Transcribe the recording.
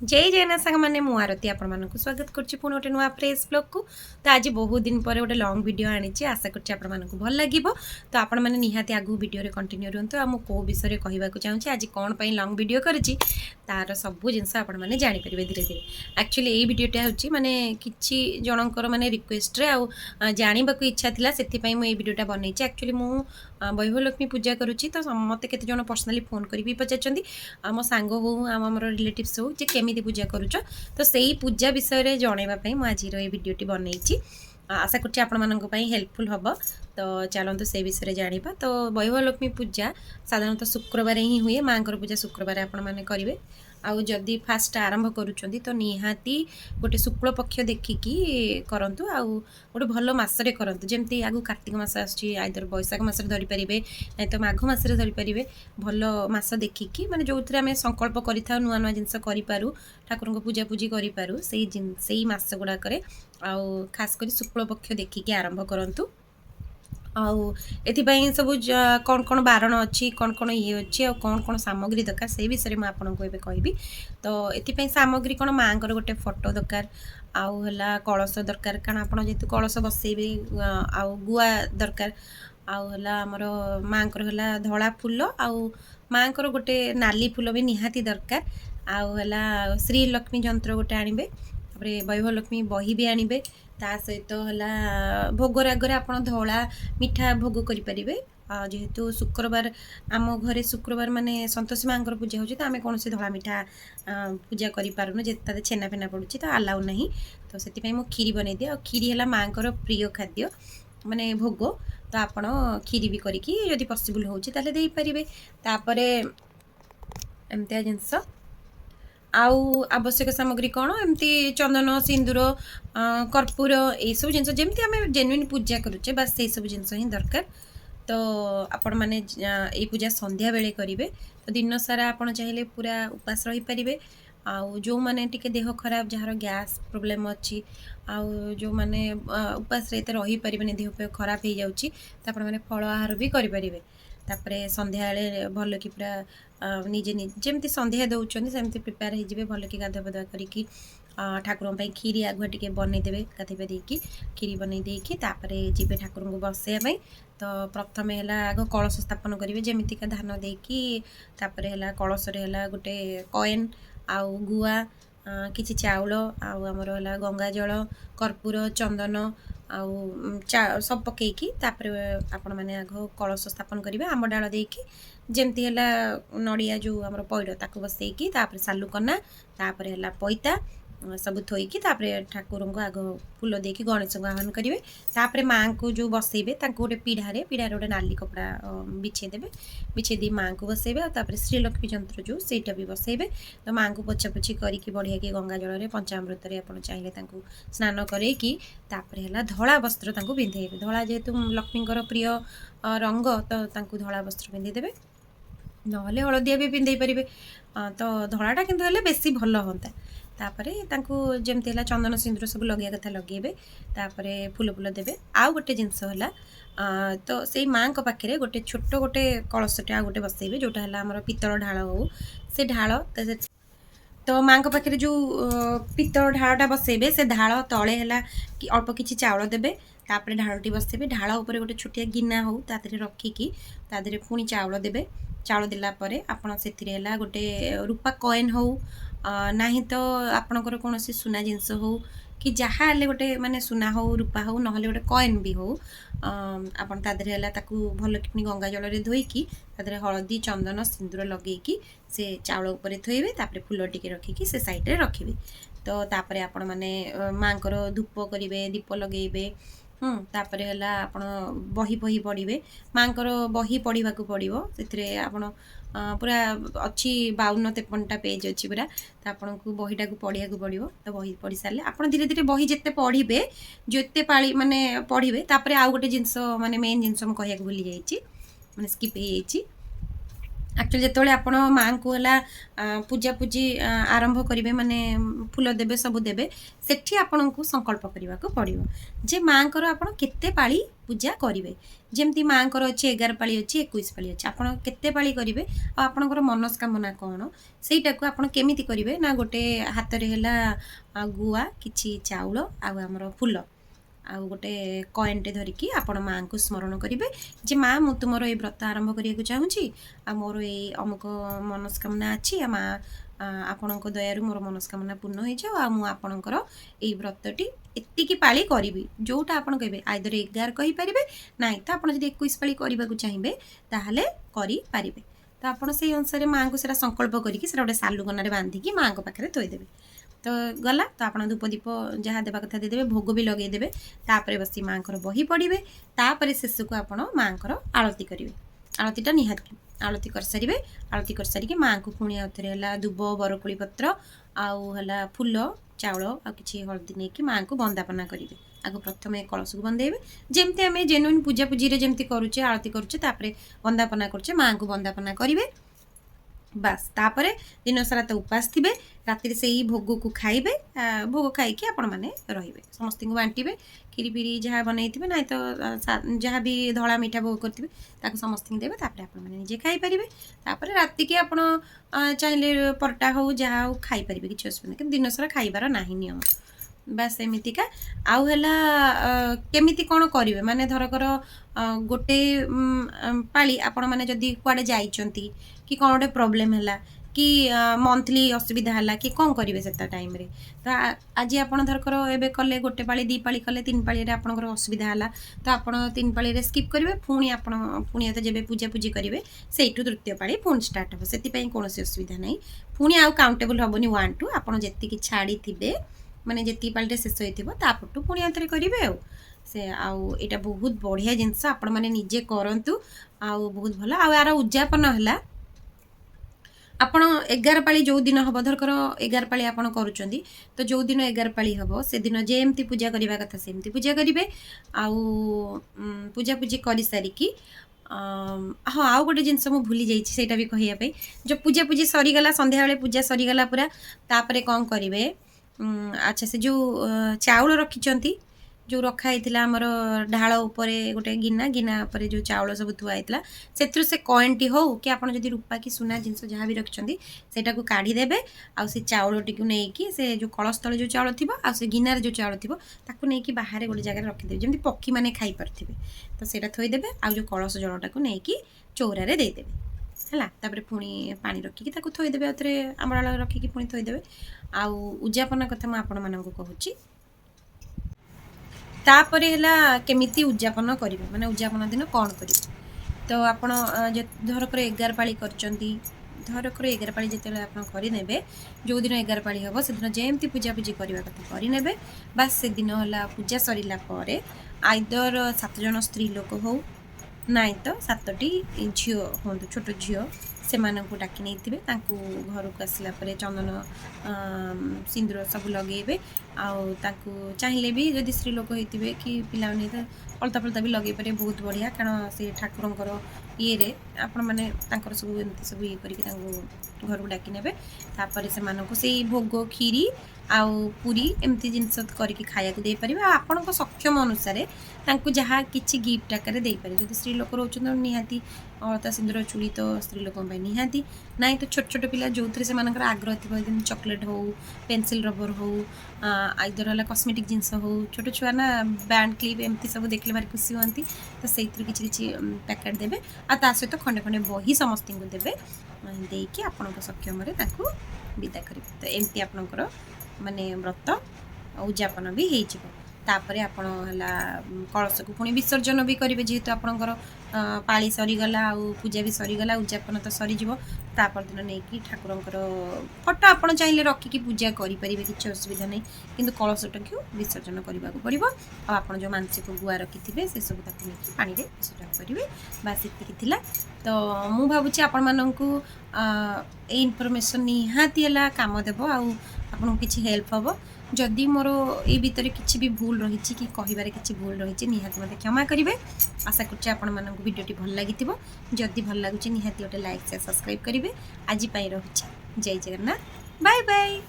जय जैना सांग मैंने मु आरती आपण स्वागत करुच्ची पुणी गोटे नुआ फ्रेश ब्लॉग को। तो आज बहुत दिन पर गोटे लॉन्ग वीडियो आनी आशा करुच्ची आपण भल लगे। तो आपण मैंने निहाती आगू वीडियो कंटिन्यू रुहतु। आ मो विषय कहवाक चाहूँगी आज कौन पर लॉन्ग वीडियो करुच्ची तार सब जिनस आपण मैंने जापर धीरे धीरे। एक्चुअली यही वीडियोटा हूँ माने किसी जनकर माने रिक्वेस्ट रे जानवा इच्छा थी से मुझे वीडियोटा बनई। एक्चुअली मु वैभवलक्ष्मी पूजा करुच्ची तो मत केते जन पर्सनाली फोन कर पचार मो सांग हो आम रिलेटिव्स हो जे केमी पूजा करुच तो सही पूजा विषय जनवाई मुझे आज भिडियोटी बनई। आशा करुच्ची आपण हेल्पफुल हम। तो चलते से विषय जाना। तो वैभवलक्ष्मी पूजा साधारणतः शुक्रवार ही हुए। माँ पूजा शुक्रवार आपण मैंने करेंगे। आउ जदि फास्ट आरंभ करुँच तो निहाती गोटे शुक्ल पक्ष देखिकी करंतु। आउ गोटे भल मसरे करंतु जमती आगु कार्तिक मास आइदर बैशाख मास धरीपारे ना तो माघ मास धरीपारे। भल मास देखिकी माने जो थे आम संकल्प करूँ नुआ नुआ जिनस करूँ ठाकुर को पूजा पूजी करूँ से मास गुड़ाक आउ खास कर शुक्ल पक्ष देखिकी आरंभ करंतु। आउ एथिपाई सब कौन कौन बारण अच्छी कौन कौन ये अच्छी आ कौन कौन सामग्री दरकार से विषय में आपको कहबी। तो एथिपाई सामग्री कौन माँ गोटे फोटो दरकार आउ है कलश दरकार कारण आप जेहतु कलश बसैबे आउ गुआ दरकार आउ है आमर माँ है धला फूल आउ माँ गोटे नाली फूल भी निहाती दरकार आउ है श्रीलक्ष्मी जंत्र गोटे आणबे वैभवलक्ष्मी बही भी आणबे ता सहित है भोग रागरे आप धला मिठा भोग करें। जेहेतु शुक्रवार आम घरे शुक्रवार माने संतोषी माँ पूजा हो तो आम कौन से धला मिठा पूजा करूँ जिते छेना फेना पड़ुची तो अलाउ ना। तो से खीरी बनई दिए। खीरी है माँ प्रिय खाद्य माने भोग तो आपण खीरी भी करी जदि पॉसिबल हो पारे। एमती जिनस आउ आवश्यक सामग्री कौन एमती चंदन सिंदूर कर्पूर यही सब जिन जमी आम जेन्युइन पूजा करुचे बास से सब जिन ही दरकार। तो आपण मैंने ये पूजा संध्या बेले करेंगे। तो दिन सारा आप चाहिए पूरा उपास रही पारे। आउ जो मैंने टिके देह खराब जार गैस प्रोब्लेम अच्छी आउ जो मैंने उपास रही पारे देह खराब हो जाऊँगी तो आप फल आहार भी करें। तापर संध्या भल कि पूरा निजे निजे जमी संध्या दौरान सेमती प्रिपेयर हो भल कि गाधुआ पाधुआ करी ठाकुर खीरी आगुआ टे बनईदे गाधे पादी खीरी बनईदे जी ठाकुर को बसैया। तो प्रथम है आग कलश स्थापन करेंगे जमीका धान देकी है कलश गोटे कॉइन आउ गुआ किछि चाउल आउ आमर है गंगा जल कर्पूर चंदन आउ सब पकईकी आपण मैंने आग कलश स्थापन करेंगे आम डाल देकी जमती है नड़िया जो आम पैड़ ताक बसईकी सालुकना तापर है पैता सब थोईकी ठाकुर को आग फूल देकी गणेश को आह्वान करेंगे। तापर माँ को जो बसैबे गोटे पीढ़ारे गोटे नाली कपड़ा बिछेदेवे बिछेदी माँ को बसैबे और श्रीलक्ष्मी जंत्र जो सेटा भी बसैबे। तो माँ को पोछापोछी करके बढ़िया कि गंगा जल पंचामृत आप चाहिए स्नान करैकी है धला वस्त्र पिंधेबे। धला जेहेतु लक्ष्मी प्रिय रंग तो धला वस्त्र पिंधेदेवे ना हलदिया भी पिंधे पारे। तो धलाटा किंतु बेसी भल होता। तापर जमती है चंदन सिंदूर सब लगे कथा लगे तापर फूल फूल देवे। आउ गोटे जिनस है तो से माँ पाखे गोटे छोट गोटे कलशटे आ गोटे बसैबे जोटा है आम पितल ढाल हो से ढाल। तो माँ पाखे जो पितल ढालटा बसैबे से ढाल तले है कि अल्प किसी चाउल देवे तापर ढालटी बसैबे ढाल उपर गोटे छोटिया गिना हो तादे रखिकी तादे पुणी चाउल देवे। चाउल देलापर आपड़ से गोटे रूपा कॉइन हो ना तो आपणकर कौन सुना जिनस हो कि जहाँ हेल्ले गोटे माने सुना हो रूपा हो ना गोटे कॉइन भी हो आपन तादरे है भल कि गंगा जल धोईकी तादरे हलदी चंदन सिंदूर लगेकी से चाउल उपर थोइबे तापर फूल टिके रखिकी से साइड रे रखिबे। तो तापर आपण माने माँ धूप करेंगे दीप लगेबे तापर है आप बही बही पढ़े माँ बही पढ़ा पड़ो से आप पूरा अच्छी 52-53टा पेज अच्छी पूरा तो आपन को बहीटा को पढ़ा पड़ो। तो बही पढ़ी सारे आप धीरे धीरे बही जिते पढ़े जिते पाली माने पढ़े तापर आउ गोटे जिनस माने मेन जिनस मुझे कह भूली जाइए माने स्किप हो एक्चुअली जो आपण माँ को है पूजा पूजी आरंभ करेंगे माने फूल देवे सब देवे सेठी आपण को संकल्प करने को पड़ो जे माँ को आप केते पाली पूजा करेंगे जमती माँ को अच्छे 11 पाली अच्छी 21 पाली अच्छी आप केते पाली करेंगे आपणकर मनस्कामना कौन सेटा को आप केमिति करेंगे ना गोटे हाथ में है गुआ कि चाउल आमर फूल आउ गोटे कॉइनटे धरिकी आपण माँ को स्मरण करेंगे जे माँ मु तुमर ये व्रत आरंभ करने को चाहूँगी आ मोर ये अमुक मनस्कामना अच्छी आ माँ आपण दयारू मोर मनस्कामना पूर्ण हो जाओ आ मु आपणकर ये व्रतटी एतिकी पाली करी जोटा आप कहे आइदर 11 कहींपारे ना तो आप 21 पाली करने को चाहिए ताहले करें तो आपड़ से अनुसार माँ को सीटा संकल्प करके गोटे सालुगनारे बांधिकी माँ को पाखे थोदेवे तो गला तो आप धूप दीप जहाँ देवा कथा देदेवे भोग भी लगेदेवे तापर बसी माँ को बही पढ़े तापर शेष को आप माँ को आरती करेंगे आरतीटा निहाती आरती कर सारे आरती कर सारिकी माँ को पुणी आउ थे दुब बरकोली पत्र आउ है फूल चाउल आ कि हल्दी नहीं कि माँ को बंदापना करेंगे आग प्रथम कलश को बंदेबे जमती आम जेन्युइन पूजा पूजी जमती करुचे आरती करुचे बंदापना करुचे माँ को बंदापना करेंगे बास तापर दिन सारा तो उपास थे राति से ही भोग को खाइबे भोग खाई आपण मैंने रे समस्त को बांटे खीरी पीरी जहाँ बनई थे ना तो जहाँ भी धला मीठा भोग करेंगे समस्त देवे तापर आप निजे खाईपारे तापर राति के आप चाहिए परटा हो जहाँ हो खाईपारे किसी असुविधा कि दिन सारा खाइबार ना नियम बास एमतीका आउ है केमिति कौन करेंगे माने धरकर गोटे पाली आपण मैंने जदि कुआडे जाइछंती कि कौन गोटे प्रोब्लेम है कि मंथली असुविधा है कि कौन करेंगे से टाइम रे तो आज आप धरकर एवं कले गोटे पाली 2 पाली कले 3 पाली आपंकर असुविधा है तो आप 3 पाली स्किप करेंगे पुणी आप पुणी जब पूजा पूजी करेंगे से तृतीय पाली पुणी स्टार्ट हम से कौन असुविधा नहीं पुणी आउ काउंटेबल हेनी 1 2 आप जी छाड़ी थे माने जी पालिटे शेष होता पुणी आउे करेंगे से आउ एटा बहुत बढ़िया जिनस आपण मैंने निजे करंतु आउ बहुत भल आ यार उद्यापन है आपण 11 पाली जो दिन हम धरकर 11 पाली आप करुँच तो जो दिन 11 पाली हम से दिन जेमती पूजा करने कथा सेमती पूजा करेंगे आउ पूजा पूजी कर सारिकी हाँ आउ गोटे जिनस मुझे भूली जाइए भी कहवाई जो पूजा पूजी सरीगला संध्या बेले पूजा सरीगला पूरा तापर कौन करेंगे अच्छा से जो चाउल रखिंट जो रखाई आमर ढाल उपरे गोटे गिना गिना पर जो चाउल सब थुआई से कॉइन टी हो कि आप रूपा कि सुना जिनस जहाँ भी रखिंट सेटा को काढ़ीदेवे आ चाउल टी नहीं से जो कलश तले जो चाउल थी आ गिनार जो चाउल थी ताकू नहीं बाहर गोटे जगह रखिदेवे जमी पक्षी मैंने खाई पारे तो सेटा थोदेवे आ जो कलश जलटा को नहीं चौरार देदेवे है तापर पुणी पानी रखिकी थोदेवे आउे आमर रखिकी पुणी थोदेवे आउ उद्यापन कथा मुझे आपण मानक कहूँ तापर है केमिति उद्यापन करेंगे माने उद्यापन दिन कौन करेंगे तो आप धरकर 11 पाली धरकर 11 पाली जिते आप करने जो दिन 11 पाली हम से दिन जमती पूजा पूजी करने कथा करने बास से दिन है पूजा सरला आइदर 7 जन स्त्री लोक हो नाई तो 7टी झील हूँ छोट झील से डाकी नहीं थे घर को आसला चंदन सिंदूर सब लगे चाहिए भी जदि स्त्री लोक होते कि पिला अलता फलता भी लगे पारे बहुत बढ़िया कारण से ठाकुर ये आपण मैंने सब एमती सब ये कर घर को डाकी ने से भोग खीरी आउ पूरी एमती जिनस करके खाया दे पारे आपण सक्षम अनुसार जहाँ किसी गिफ्ट आकार दे पारे जब स्त्री लोक रोच निहाती अलता सिंदूर चूड़ी तो स्त्री लोक निहाती ना तो छोट छोट पिला जो थे से आग्रह थी चॉकलेट हो पेंसिल रबर हो आइदर है कस्मेटिक जिनस हो छोट छुआ ना बैंड क्लिप एमती सब देखले भारी खुशी हमें तो से किसी पैकेट देवे आ सहित खंडे खंडे बही समस्त को देवे देकी आपण सक्षम विदा करेंगे तो एमती आपणकर माने व्रत उद्यापन भी हो तापर आपण है कलश को पुणी विसर्जन भी करेंगे जेहेतु आपणकर पाली सरीगला आ पूजा भी सरीगला उद्यापन तो सरीज तापर दिन नहीं कि ठाकुर फटो आप चाहिए रखिकी पूजा करेंगे किसी असुविधा नहीं किंतु कलश टाक विसर्जन करने को पड़ो आप जो मानसिक गुआ रखी से सब पानी में विसर्जन करेंगे बास ये तो मु भावुँ आपण मानू इनफर्मेसन निहाती है काम देव आपको किसी हेल्प हम जदि मोर ये भितर किसी भी भूल रही कि कहबार किसी भूल रही निहाती मत क्षमा करेंगे। आशा करुँचे आपण मानक वीडियोटी भल लगी जदि भल लगुच निहाती गोटे लाइक शेयर सब्सक्राइब करेंगे। आज रोचे जय जगन्नाथ बाय बाय।